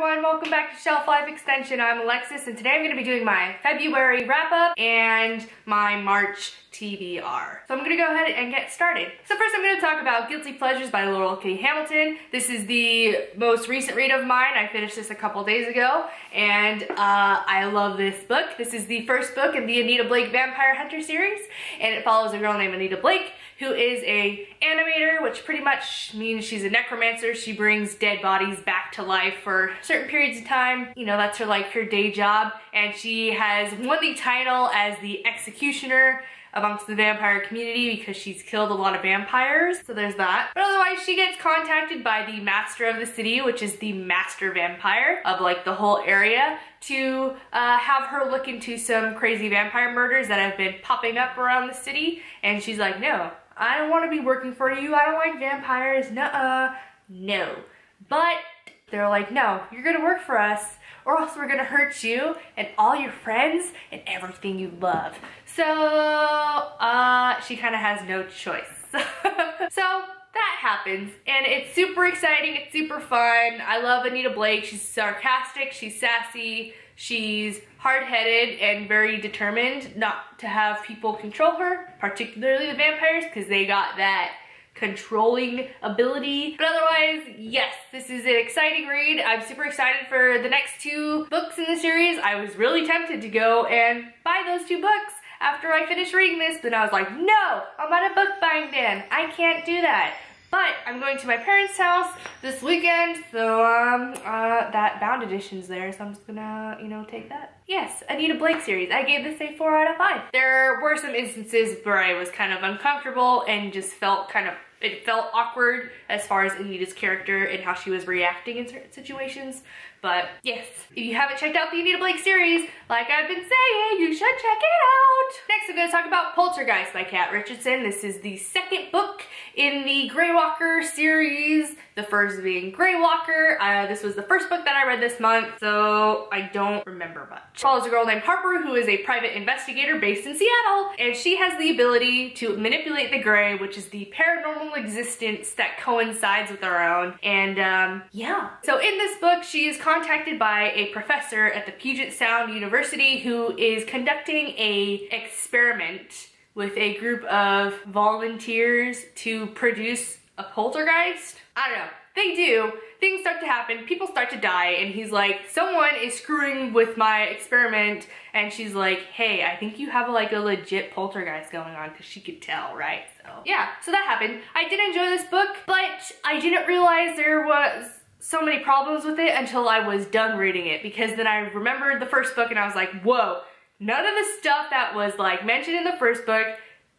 everyone, welcome back to Shelf Life Extension. I'm Alexis and today I'm going to be doing my February wrap-up and my March TBR. So I'm going to go ahead and get started. So first I'm going to talk about Guilty Pleasures by Laurell Hamilton. This is the most recent read of mine. I finished this a couple days ago and I love this book. This is the first book in the Anita Blake Vampire Hunter series and it follows a girl named Anita Blake who is a animator, which pretty much means she's a necromancer. She brings dead bodies back to life for certain periods of time. You know, that's her day job. And she has won the title as the executioner amongst the vampire community because she's killed a lot of vampires, so there's that. But otherwise, she gets contacted by the master of the city, which is the master vampire of like the whole area, to have her look into some crazy vampire murders that have been popping up around the city. And she's like, no, I don't want to be working for you. I don't like vampires. Nuh-uh. No. But they're like, no, you're gonna work for us or else we're gonna hurt you and all your friends and everything you love. So, she kind of has no choice. So that happens and it's super exciting, it's super fun. I love Anita Blake. She's sarcastic, she's sassy, she's hard-headed and very determined not to have people control her, particularly the vampires, because they got that controlling ability. But otherwise, yes, this is an exciting read. I'm super excited for the next two books in the series. I was really tempted to go and buy those two books after I finished reading this, but I was like, no, I'm at a book buying den. I can't do that. But I'm going to my parents' house this weekend, so that bound edition's there, so I'm just gonna, you know, take that. Yes, Anita Blake series. I gave this a 4 out of 5. There were some instances where I was kind of uncomfortable and just felt it felt awkward as far as Anita's character and how she was reacting in certain situations. But yes, if you haven't checked out the Anita Blake series, like I've been saying, you should check it out. Next, I'm gonna talk about Poltergeist by Kat Richardson. This is the second book in the Grey Walker series, the first being Grey Walker. This was the first book that I read this month, so I don't remember much. It follows a girl named Harper who is a private investigator based in Seattle, and she has the ability to manipulate the Grey, which is the paranormal existence that coincides with our own. And yeah. So in this book, she is contacted by a professor at the Puget Sound University who is conducting a experiment with a group of volunteers to produce a poltergeist. I don't know. They do. Things start to happen. People start to die. And he's like, someone is screwing with my experiment. And she's like, hey, I think you have like a legit poltergeist going on, because she could tell, right? So yeah, so that happened. I did enjoy this book, but I didn't realize there was so many problems with it until I was done reading it, because then I remembered the first book and I was like, whoa, none of the stuff that was like mentioned in the first book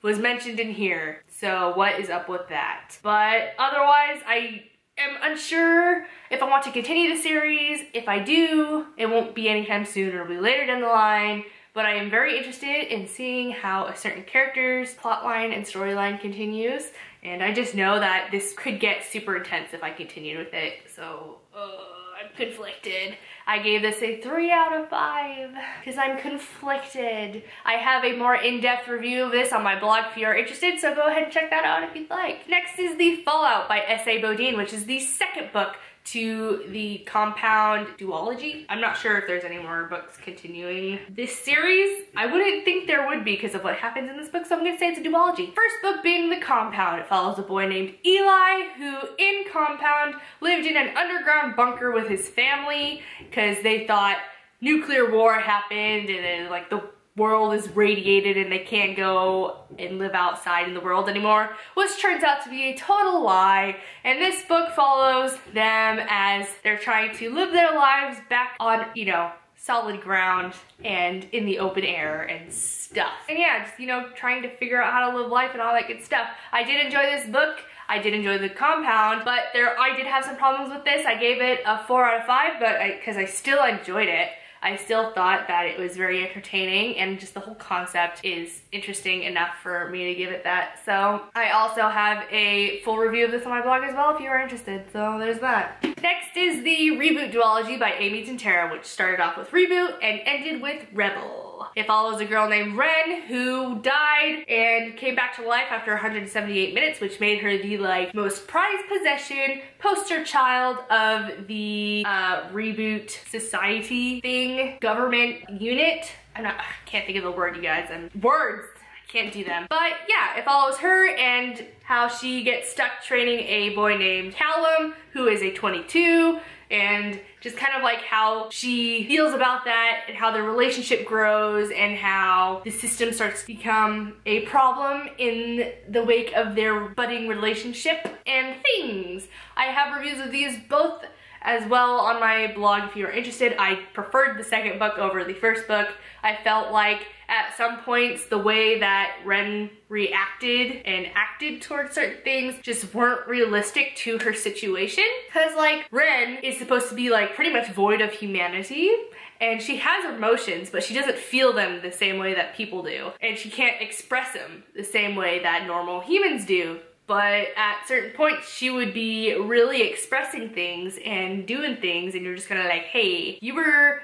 was mentioned in here. So what is up with that? But otherwise, I am unsure if I want to continue the series. If I do, it won't be anytime soon, it'll be later down the line. But I am very interested in seeing how a certain character's plotline and storyline continues. And I just know that this could get super intense if I continued with it. So, I'm conflicted. I gave this a 3 out of 5 because I'm conflicted. I have a more in-depth review of this on my blog if you're interested, so go ahead and check that out if you'd like. Next is The Fallout by SA Bodeen, which is the second book to the Compound duology. I'm not sure if there's any more books continuing this series. I wouldn't think there would be because of what happens in this book, so I'm gonna say it's a duology. First book being The Compound. It follows a boy named Eli who in Compound lived in an underground bunker with his family because they thought nuclear war happened and then like the world is radiated and they can't go and live outside in the world anymore, which turns out to be a total lie. And this book follows them as they're trying to live their lives back on, you know, solid ground and in the open air and stuff. And yeah, just, you know, trying to figure out how to live life and all that good stuff. I did enjoy this book. I did enjoy The Compound, but I did have some problems with this. I gave it a 4 out of 5, but because I still enjoyed it. I still thought that it was very entertaining and just the whole concept is interesting enough for me to give it that. So I also have a full review of this on my blog as well if you are interested. So there's that. Next is the Reboot duology by Amy Tintera, which started off with Reboot and ended with Rebel. Laurell. It follows a girl named Ren who died and came back to life after 178 minutes, which made her the like most prized possession, poster child of the Reboot society thing, government unit. I can't think of the word, you guys. Words. Can't do them. But yeah, it follows her and how she gets stuck training a boy named Callum, who is a 22, and just kind of like how she feels about that and how their relationship grows and how the system starts to become a problem in the wake of their budding relationship and things. I have reviews of these both as well on my blog if you are interested. I preferred the second book over the first book. I felt like at some points the way that Ren reacted and acted towards certain things just weren't realistic to her situation. Cause like Ren is supposed to be like pretty much void of humanity, and she has emotions, but she doesn't feel them the same way that people do. And she can't express them the same way that normal humans do. But at certain points, she would be really expressing things and doing things, and you're just kind of like, hey, you were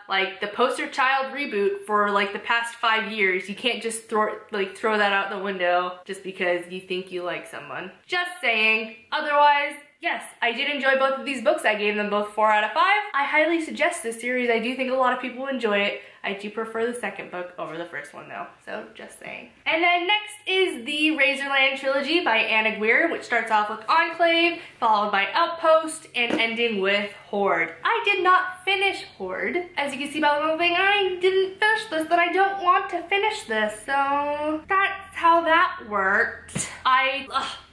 like the poster child Reboot for like the past 5 years. You can't just throw that out the window just because you think you like someone. Just saying. Otherwise, yes, I did enjoy both of these books. I gave them both 4 out of 5. I highly suggest this series. I do think a lot of people enjoy it. I do prefer the second book over the first one though, so just saying. And then next is the Razorland Trilogy by Aguirre, which starts off with Enclave, followed by Outpost, and ending with Hoarde. I did not finish Hoarde. As you can see by the little thing, I didn't finish this, but I don't want to finish this, so that's how that worked.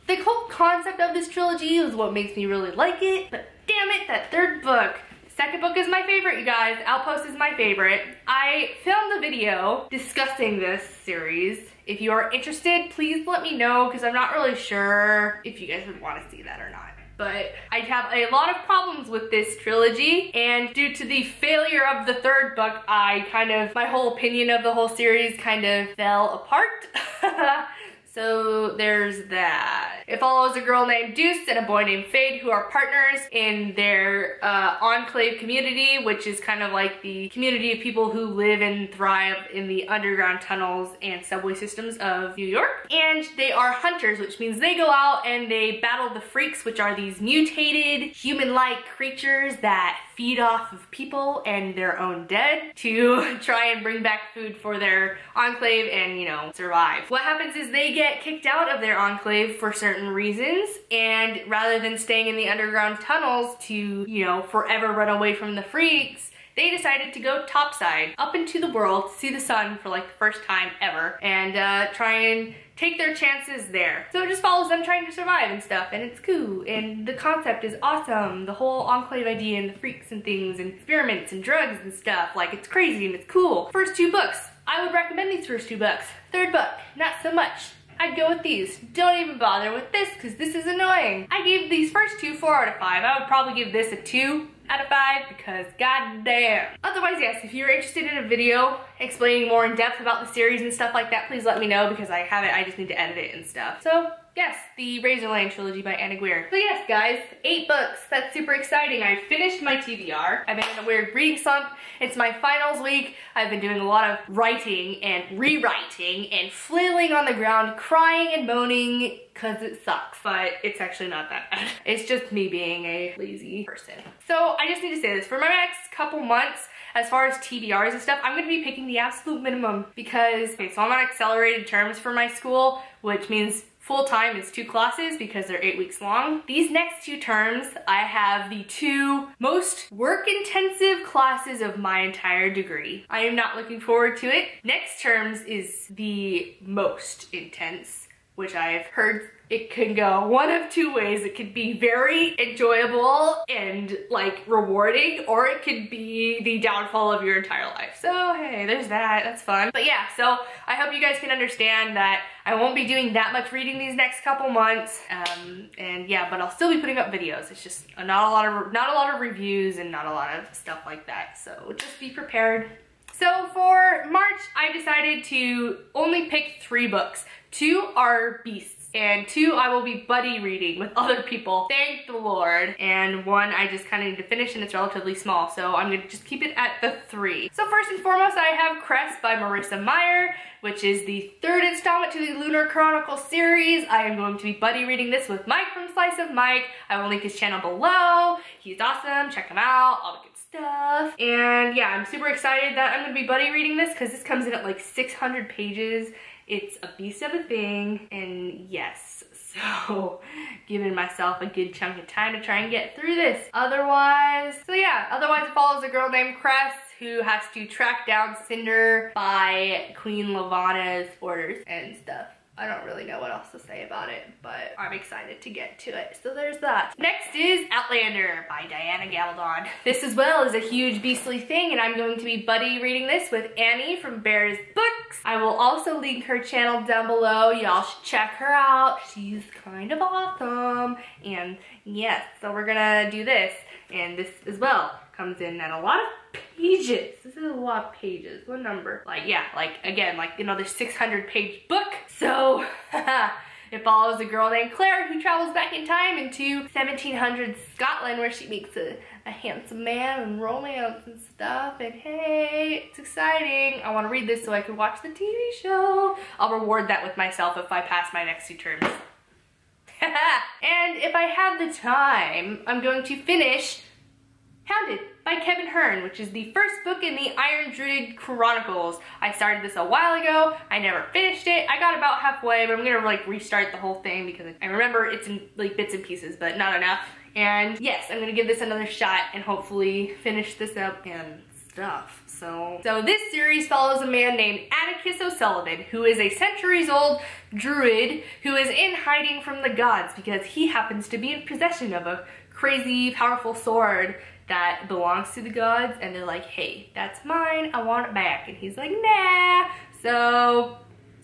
The whole concept of this trilogy is what makes me really like it, but damn it, that third book. Second book is my favorite, you guys. Outpost is my favorite. I filmed a video discussing this series. If you are interested, please let me know, because I'm not really sure if you guys would want to see that or not. But I have a lot of problems with this trilogy, and due to the failure of the third book, my whole opinion of the whole series kind of fell apart. So there's that. It follows a girl named Deuce and a boy named Fade, who are partners in their Enclave community, which is kind of like the community of people who live and thrive in the underground tunnels and subway systems of New York. And they are hunters, which means they go out and they battle the freaks, which are these mutated human-like creatures that feed off of people and their own dead to try and bring back food for their enclave and, you know, survive. What happens is they get kicked out of their enclave for certain reasons, and rather than staying in the underground tunnels to, you know, forever run away from the freaks, they decided to go topside, up into the world, to see the sun for like the first time ever, and try and take their chances there. So it just follows them trying to survive and stuff, and it's cool, and the concept is awesome. The whole enclave idea and the freaks and things and experiments and drugs and stuff, like, it's crazy and it's cool. First 2 books, I would recommend these first 2 books. Third book, not so much. I'd go with these. Don't even bother with this, because this is annoying. I gave these first 2 4 out of 5. I would probably give this a 2 out of 5 because goddamn. Otherwise, yes, if you're interested in a video explaining more in depth about the series and stuff like that, please let me know, because I have it, I just need to edit it and stuff. So yes, the Razorland Trilogy by Aguirre. So yes, guys, 8 books. That's super exciting. I finished my TBR. I've been in a weird reading slump. It's my finals week. I've been doing a lot of writing and rewriting and flailing on the ground, crying and moaning because it sucks, but it's actually not that bad. It's just me being a lazy person. So I just need to say this. For my next couple months, as far as TBRs and stuff, I'm gonna be picking the absolute minimum because, okay, so I'm on accelerated terms for my school, which means full-time is 2 classes because they're 8 weeks long. These next 2 terms, I have the 2 most work-intensive classes of my entire degree. I am not looking forward to it. Next terms is the most intense, which I've heard it can go one of 2 ways. It could be very enjoyable and like rewarding, or it could be the downfall of your entire life. So hey, there's that, that's fun. But yeah, so I hope you guys can understand that I won't be doing that much reading these next couple months. And yeah, but I'll still be putting up videos. It's just not a lot of reviews and not a lot of stuff like that. So just be prepared. So for March, I decided to only pick 3 books. 2 are beasts. And 2 I will be buddy reading with other people. Thank the Lord. And 1 I just kind of need to finish, and it's relatively small, so I'm gonna just keep it at the 3. So first and foremost, I have Crest by Marissa Meyer, which is the 3rd installment to the Lunar Chronicle series. I am going to be buddy reading this with Mike from Slice of Mike. I will link his channel below. He's awesome, check him out, all the good stuff. And yeah, I'm super excited that I'm gonna be buddy reading this because this comes in at like 600 pages. It's a beast of a thing, and yes, so giving myself a good chunk of time to try and get through this. Otherwise it follows a girl named Crest who has to track down Cinder by Queen Levana's orders and stuff. I don't really know what else to say about it, but I'm excited to get to it. So there's that. Next is Outlander by Diana Gabaldon. This as well is a huge beastly thing, and I'm going to be buddy reading this with Annie from Bear's Books. I will also link her channel down below. Y'all should check her out. She's kind of awesome. And yes, so we're gonna do this. And this as well comes in at a lot of pages. This is a lot of pages. What number? Like, yeah, like, again, like, you know, this 600-page book. So, it follows a girl named Claire who travels back in time into 1700s Scotland, where she meets a handsome man and romance and stuff. And hey, it's exciting. I want to read this so I can watch the TV show. I'll reward that with myself if I pass my next 2 terms. And if I have the time, I'm going to finish Hounded by Kevin Hearn, which is the first book in the Iron Druid Chronicles. I started this a while ago. I never finished it. I got about halfway, but I'm gonna like restart the whole thing because I remember it's in like bits and pieces, but not enough. And yes, I'm gonna give this another shot and hopefully finish this up and stuff. So this series follows a man named Atticus O'Sullivan, who is a centuries-old druid who is in hiding from the gods because he happens to be in possession of a crazy, powerful sword that belongs to the gods, and they're like, hey, that's mine, I want it back. And he's like, nah. So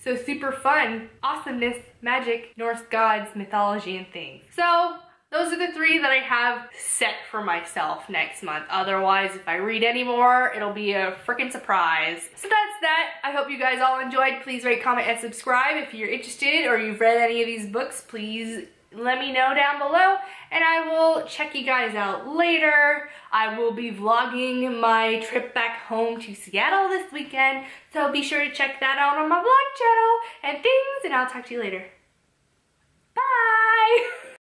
super fun. Awesomeness, magic, Norse gods, mythology, and things. So those are the 3 that I have set for myself next month. Otherwise, if I read any more, it'll be a freaking surprise. So that's that. I hope you guys all enjoyed. Please rate, comment, and subscribe. If you're interested or you've read any of these books, please let me know down below, and I will check you guys out later. I will be vlogging my trip back home to Seattle this weekend, so be sure to check that out on my vlog channel and things, and I'll talk to you later. Bye!